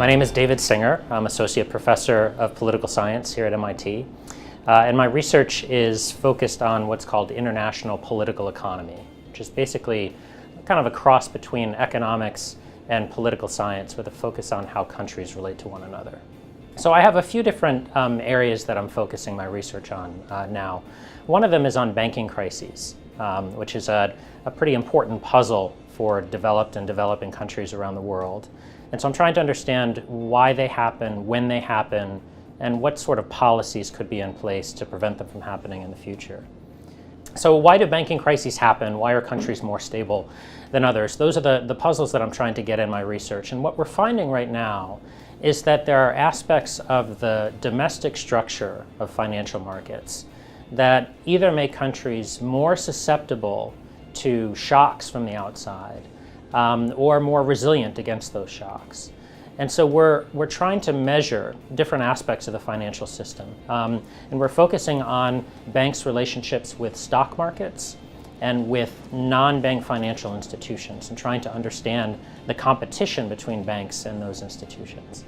My name is David Singer. I'm Associate Professor of Political Science here at MIT. And my research is focused on what's called international political economy, which is basically kind of a cross between economics and political science with a focus on how countries relate to one another. So I have a few different areas that I'm focusing my research on now. One of them is on banking crises, which is a pretty important puzzle for developed and developing countries around the world. And so I'm trying to understand why they happen, when they happen, and what sort of policies could be in place to prevent them from happening in the future. So why do banking crises happen? Why are countries more stable than others? Those are the puzzles that I'm trying to get in my research. And what we're finding right now is that there are aspects of the domestic structure of financial markets that either make countries more susceptible to shocks from the outside or more resilient against those shocks. And so we're trying to measure different aspects of the financial system. And we're focusing on banks' relationships with stock markets and with non-bank financial institutions and trying to understand the competition between banks and those institutions.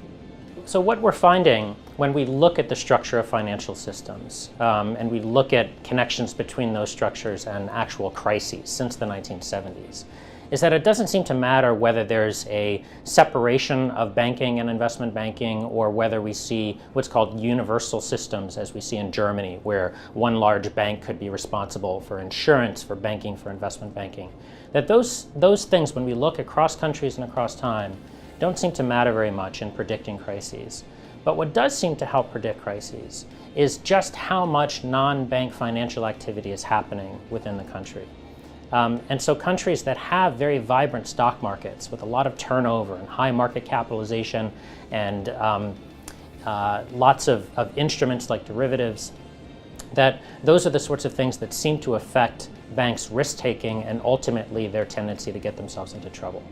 So what we're finding when we look at the structure of financial systems and we look at connections between those structures and actual crises since the 1970s is that it doesn't seem to matter whether there's a separation of banking and investment banking or whether we see what's called universal systems as we see in Germany, where one large bank could be responsible for insurance, for banking, for investment banking. That those things, when we look across countries and across time, don't seem to matter very much in predicting crises. But what does seem to help predict crises is just how much non-bank financial activity is happening within the country. And so countries that have very vibrant stock markets with a lot of turnover and high market capitalization and lots of instruments like derivatives, that those are the sorts of things that seem to affect banks' risk-taking and ultimately their tendency to get themselves into trouble.